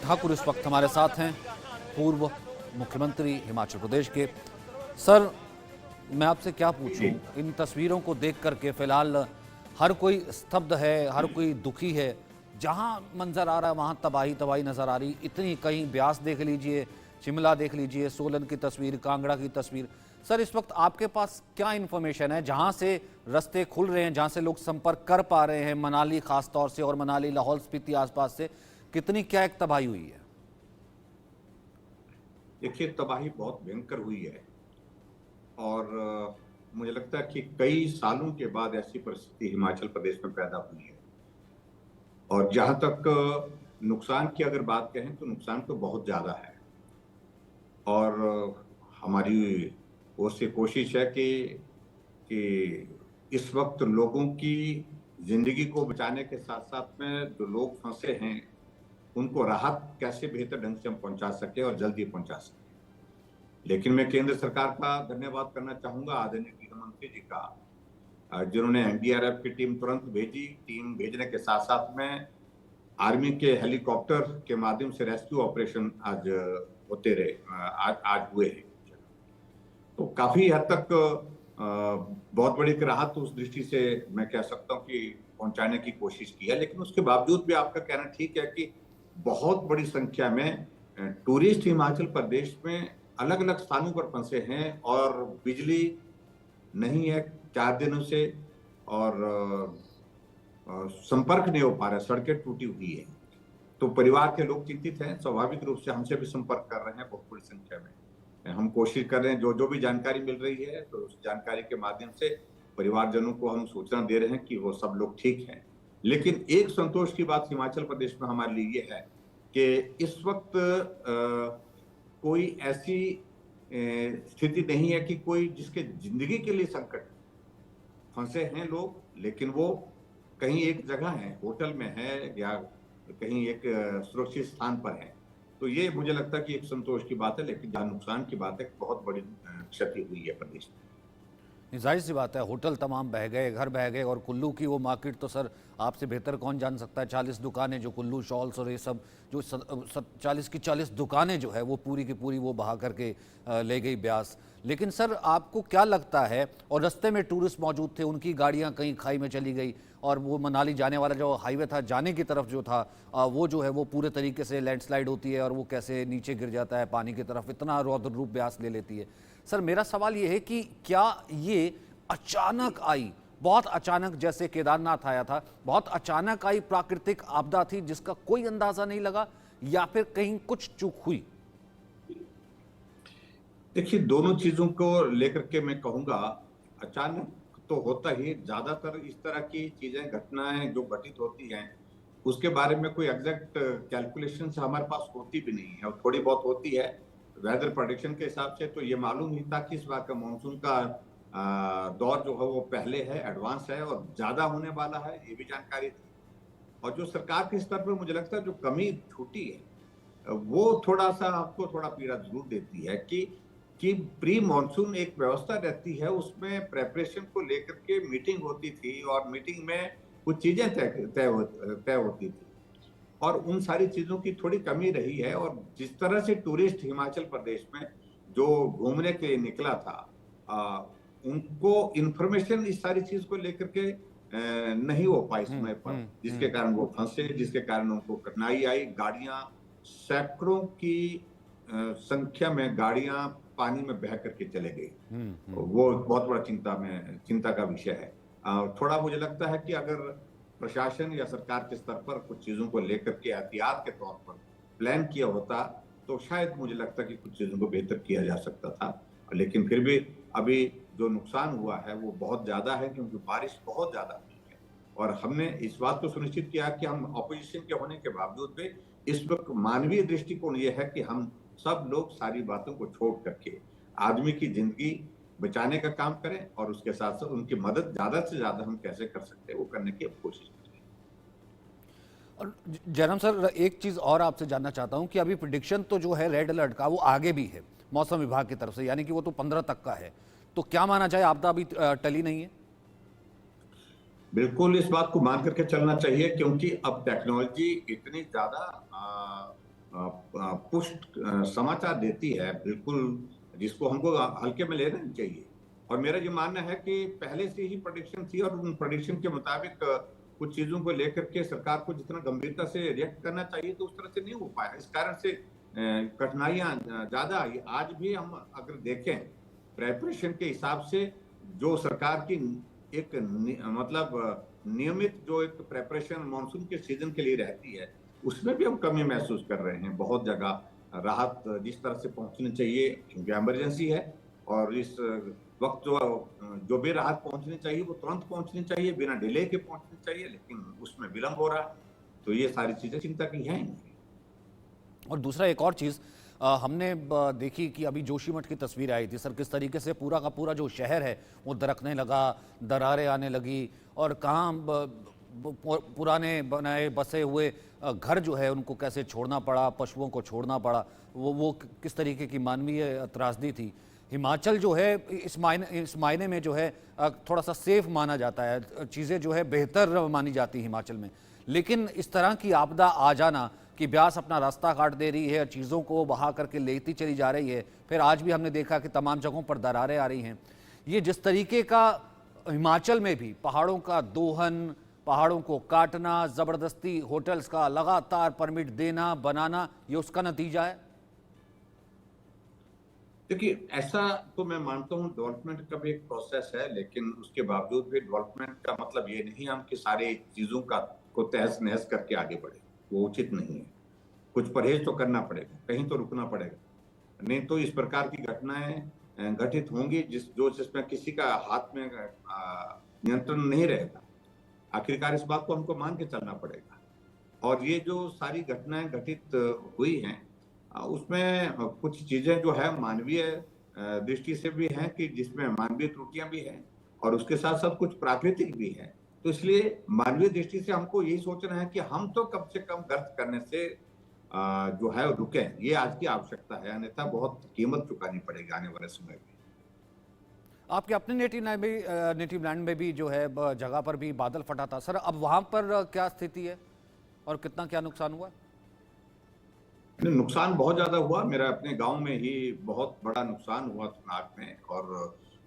ठाकुर इस वक्त हमारे साथ हैं, पूर्व मुख्यमंत्री हिमाचल प्रदेश के। सर, मैं आपसे क्या पूछूं, इन तस्वीरों को देख करके फिलहाल हर कोई स्तब्ध है, हर कोई दुखी है। जहां मंजर आ रहा है वहां तबाही तबाही नजर आ रही। इतनी, कहीं ब्यास देख लीजिए, शिमला देख लीजिए, सोलन की तस्वीर, कांगड़ा की तस्वीर। सर, इस वक्त आपके पास क्या इन्फॉर्मेशन है, जहां से रास्ते खुल रहे हैं, जहां से लोग संपर्क कर पा रहे हैं, मनाली खास तौर से और मनाली लाहौल स्पीति आसपास से, कितनी क्या एक तबाही हुई है? देखिए, तबाही बहुत भयंकर हुई है और मुझे लगता है कि कई सालों के बाद ऐसी परिस्थिति हिमाचल प्रदेश में पैदा हुई है। और जहां तक नुकसान की अगर बात कहें तो नुकसान तो बहुत ज्यादा है। और हमारी ओर से कोशिश है कि इस वक्त लोगों की जिंदगी को बचाने के साथ साथ में जो लोग फंसे हैं उनको राहत कैसे बेहतर ढंग से हम पहुंचा सके और जल्दी पहुंचा सके। लेकिन मैं केंद्र सरकार का धन्यवाद करना चाहूंगा, आदरणीय गृह मंत्री जी का, जिन्होंने एनडीआरएफ की टीम तुरंत भेजी। टीम भेजने के साथ साथ में आर्मी के हेलीकॉप्टर के माध्यम से रेस्क्यू ऑपरेशन आज होते रहे, आज हुए हैं। तो काफी हद तक बहुत बड़ी राहत उस दृष्टि से मैं कह सकता हूँ कि पहुंचाने की कोशिश की है। लेकिन उसके बावजूद भी आपका कहना ठीक है कि बहुत बड़ी संख्या में टूरिस्ट हिमाचल प्रदेश में अलग अलग स्थानों पर फंसे हैं और बिजली नहीं है 4 दिनों से, और संपर्क नहीं हो पा रहा, सड़कें टूटी हुई है। तो परिवार के लोग चिंतित हैं, स्वाभाविक रूप से हमसे भी संपर्क कर रहे हैं बहुत बड़ी संख्या में। हम कोशिश कर रहे हैं, जो जो भी जानकारी मिल रही है तो उस जानकारी के माध्यम से परिवारजनों को हम सूचना दे रहे हैं कि वो सब लोग ठीक हैं। लेकिन एक संतोष की बात हिमाचल प्रदेश में हमारे लिए ये है कि इस वक्त कोई ऐसी स्थिति नहीं है कि कोई जिसके जिंदगी के लिए संकट फंसे हैं लोग, लेकिन वो कहीं एक जगह है, होटल में है या कहीं एक सुरक्षित स्थान पर है। तो ये मुझे लगता है कि एक संतोष की बात है। लेकिन जहां नुकसान की बात है, बहुत बड़ी क्षति हुई है प्रदेश में। जाहिर सी बात है, होटल तमाम बह गए, घर बह गए, और कुल्लू की वो मार्केट तो सर आपसे बेहतर कौन जान सकता है। 40 दुकानें जो कुल्लू शॉल्स और ये सब जो 40 की 40 दुकानें जो है वो पूरी की पूरी वो बहा करके ले गई ब्यास। लेकिन सर, आपको क्या लगता है, और रास्ते में टूरिस्ट मौजूद थे, उनकी गाड़ियां कहीं खाई में चली गई, और वो मनाली जाने वाला जो हाईवे था, जाने की तरफ जो था, वो जो है वो पूरे तरीके से लैंडस्लाइड होती है और वो कैसे नीचे गिर जाता है पानी की तरफ, इतना रौद्र रूप ब्यास ले लेती है। सर, मेरा सवाल ये है कि क्या ये अचानक आई, बहुत अचानक, जैसे केदारनाथ आया था, बहुत अचानक आई प्राकृतिक आपदा थी जिसका कोई अंदाजा नहीं लगा, या फिर कहीं कुछ चूक हुई? देखिए, दोनों चीजों को लेकर के मैं कहूंगा, अचानक तो होता ही। ज्यादातर इस तरह की चीजें, घटनाएं जो घटित होती हैं उसके बारे में कोई एग्जैक्ट कैलकुलेशन हमारे पास होती भी नहीं है, और थोड़ी बहुत होती है वेदर प्रेडिक्शन के हिसाब से। तो ये मालूम ही था कि इस बार का मानसून का दौर जो है वो पहले है, एडवांस है और ज्यादा होने वाला है, ये भी जानकारी थी। और जो सरकार के स्तर पर मुझे लगता है जो कमी छूटी है वो थोड़ा सा आपको थोड़ा पीड़ा जरूर देती है कि प्री मॉनसून एक व्यवस्था रहती है, उसमें प्रेपरेशन को लेकर के मीटिंग होती थी और मीटिंग में कुछ चीजें तय होती थी, और उन सारी चीजों की थोड़ी कमी रही है। और जिस तरह से टूरिस्ट हिमाचल प्रदेश में जो घूमने के लिए निकला था, उनको इंफॉर्मेशन इस सारी चीज को लेकर के नहीं हो पाई समय पर, जिसके कारण वो फंसे, जिसके कारण उनको कठिनाई आई। गाड़ियां, सैकड़ों की संख्या में गाड़ियां पानी में बह करके चले गई। वो बहुत बड़ा चिंता का विषय है। थोड़ा मुझे लगता है कि अगर प्रशासन या सरकार के स्तर पर कुछ चीजों को लेकर के एहतियात के तौर पर प्लान किया होता तो शायद मुझे लगता है कि कुछ चीजों को बेहतर किया जा सकता था। लेकिन फिर भी अभी जो नुकसान हुआ है वो बहुत ज्यादा है, क्योंकि बारिश बहुत ज्यादा हुई है। और हमने इस बात को सुनिश्चित किया कि हम ऑपोजिशन के होने के बावजूद भी इस वक्त मानवीय दृष्टिकोण ये है कि हम सब लोग सारी बातों को छोड़ करके आदमी की जिंदगी बचाने का काम करें, और उसके साथ साथ उनकी मदद ज्यादा से ज्यादा हम कैसे कर सकते हैं वो करने की कोशिश करें। और जयराम सर, एक चीज़ और आपसे जानना चाहता हूं कि अभी प्रिडिक्शन तो जो है रेड अलर्ट का वो आगे भी है मौसम विभाग की तरफ से, यानी कि वो तो 15 तक का है। तो क्या माना जाए, आपदा अभी टली नहीं है? बिल्कुल इस बात को मान करके चलना चाहिए, क्योंकि अब टेक्नोलॉजी इतनी ज्यादा पुष्ट समाचार देती है, बिल्कुल, जिसको हमको हल्के में लेना नहीं चाहिए। और मेरा ये मानना है कि पहले से ही प्रेडिक्शन थी और उन प्रेडिक्शन के मुताबिक कुछ चीजों को लेकर के सरकार को जितना गंभीरता से रिएक्ट करना चाहिए तो उस तरह से नहीं हो पाया। इस कारण से कठिनाइयां ज्यादा आई। आज भी हम अगर देखें प्रेपरेशन के हिसाब से जो सरकार की एक मतलब नियमित जो एक प्रेपरेशन मानसून के सीजन के लिए रहती है, उसमें भी हम कमी महसूस कर रहे हैं। बहुत जगह राहत जिस तरह से पहुंचनी चाहिए, क्योंकि इमरजेंसी है, और इस वक्त जो भी राहत पहुंचनी चाहिए वो तुरंत पहुंचनी चाहिए, बिना डिले के पहुंचनी चाहिए, लेकिन उसमें विलंब हो रहा है। तो ये सारी चीजें चिंता की हैं। और दूसरा एक और चीज़ हमने देखी कि अभी जोशीमठ की तस्वीर आई थी सर, किस तरीके से पूरा का पूरा जो शहर है वो दरकने लगा, दरारें आने लगी, और कहाँ पुराने बनाए बसे हुए घर जो है उनको कैसे छोड़ना पड़ा, पशुओं को छोड़ना पड़ा, वो किस तरीके की मानवीय त्रासदी थी। हिमाचल जो है इस मायने में जो है थोड़ा सा सेफ माना जाता है, चीज़ें जो है बेहतर मानी जाती हिमाचल में, लेकिन इस तरह की आपदा आ जाना कि ब्यास अपना रास्ता काट दे रही है, चीज़ों को बहा करके लेती चली जा रही है, फिर आज भी हमने देखा कि तमाम जगहों पर दरारें आ रही हैं। ये जिस तरीके का हिमाचल में भी पहाड़ों का दोहन, पहाड़ों को काटना, ज़बरदस्ती होटल्स का लगातार परमिट देना बनाना, ये उसका नतीजा है। देखिए, ऐसा तो मैं मानता हूँ डेवलपमेंट का भी एक प्रोसेस है, लेकिन उसके बावजूद भी डेवलपमेंट का मतलब ये नहीं हम कि सारी चीजों का को तहस नहस करके आगे बढ़े, वो उचित नहीं है। कुछ परहेज तो करना पड़ेगा, कहीं तो रुकना पड़ेगा, नहीं तो इस प्रकार की घटनाएं घटित होंगी जिसमें किसी का हाथ में नियंत्रण नहीं रहेगा। आखिरकार इस बात को हमको मान के चलना पड़ेगा। और ये जो सारी घटनाएं घटित हुई हैं, उसमें कुछ चीजें जो है मानवीय दृष्टि से भी हैं, कि जिसमें मानवीय त्रुटियां भी हैं, और उसके साथ साथ कुछ प्राकृतिक भी है। तो इसलिए मानवीय दृष्टि से हमको यही सोचना है कि हम तो कम से कम गर्त करने से जो है रुके। ये आज की आवश्यकता है, अन्यथा बहुत कीमत चुकानी पड़ेगी आने वाले समय में। आपके अपने नेटिव लैंड में भी जो है जगह पर भी बादल फटा था सर, अब वहां पर क्या स्थिति है और कितना क्या नुकसान हुआ? नुकसान बहुत ज्यादा हुआ। मेरा अपने गांव में ही बहुत बड़ा नुकसान हुआ थुनाग में,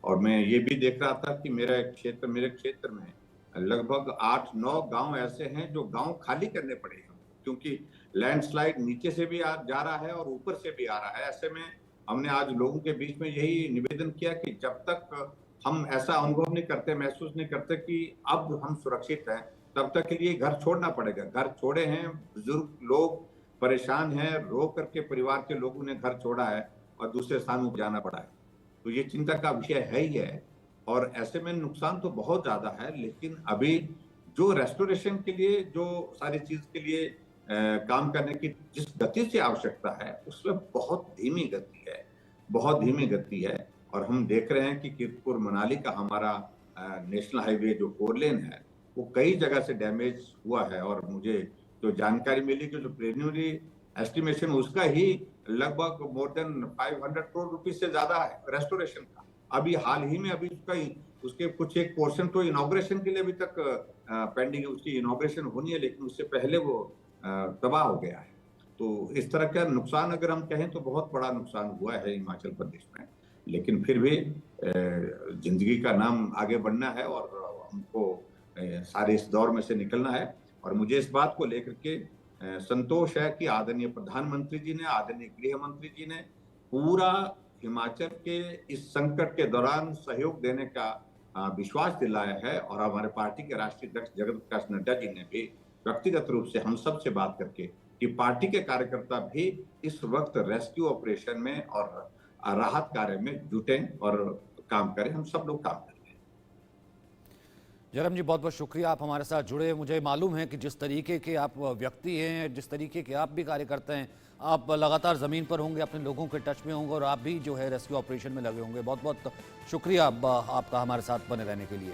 और मैं ये भी देख रहा था कि मेरे क्षेत्र में लगभग 8-9 गांव ऐसे हैं जो गांव खाली करने पड़े हैं, क्योंकि लैंडस्लाइड नीचे से भी जा रहा है और ऊपर से भी आ रहा है। ऐसे में हमने आज लोगों के बीच में यही निवेदन किया कि जब तक हम ऐसा अनुभव नहीं करते, महसूस नहीं करते कि अब हम सुरक्षित हैं, तब तक के लिए घर छोड़ना पड़ेगा। घर छोड़े हैं, बुजुर्ग लोग परेशान हैं, रो करके परिवार के लोगों ने घर छोड़ा है और दूसरे स्थान में जाना पड़ा है। तो ये चिंता का विषय है ही है, और ऐसे में नुकसान तो बहुत ज्यादा है। लेकिन अभी जो रेस्टोरेशन के लिए, जो सारी चीज के लिए काम करने की जिस गति से आवश्यकता है, उसमें बहुत धीमी गति है, बहुत धीमी गति है। और हम देख रहे हैं कि कीरतपुर मनाली का हमारा नेशनल हाईवे जो 4 लेन है, वो कई जगह से डैमेज हुआ है, और मुझे जो जानकारी मिली कि जो प्रीलिमिनरी एस्टिमेशन उसका ही लगभग मोर देन 500 करोड़ रुपीज से ज्यादा है रेस्टोरेशन का। अभी हाल ही में अभी उसके कुछ एक पोर्शन तो इनॉग्रेशन के लिए अभी तक पेंडिंग है, उसकी इनॉग्रेशन होनी है, लेकिन उससे पहले वो तबाह हो गया है। तो इस तरह का नुकसान अगर हम कहें तो बहुत बड़ा नुकसान हुआ है हिमाचल प्रदेश में। लेकिन फिर भी जिंदगी का नाम आगे बढ़ना है, और हमको सारे इस दौर में से निकलना है। और मुझे इस बात को लेकर के संतोष है कि आदरणीय प्रधानमंत्री जी ने, आदरणीय गृह मंत्री जी ने पूरा हिमाचल के इस संकट के दौरान सहयोग देने का विश्वास दिलाया है। और हमारे पार्टी के राष्ट्रीय अध्यक्ष जगत प्रकाश नड्डा जी ने भी व्यक्तिगत रूप से हम सब से बात करके कि पार्टी के कार्यकर्ता भी इस वक्त रेस्क्यू ऑपरेशन में और राहत कार्य में जुटे और काम करें। हम सब लोग काम करें। जयराम जी, बहुत बहुत शुक्रिया, आप हमारे साथ जुड़े। मुझे मालूम है कि जिस तरीके के आप व्यक्ति हैं, जिस तरीके के आप भी कार्य करते हैं, आप लगातार ज़मीन पर होंगे, अपने लोगों के टच में होंगे, और आप भी जो है रेस्क्यू ऑपरेशन में लगे होंगे। बहुत बहुत शुक्रिया आपका हमारे साथ बने रहने के लिए।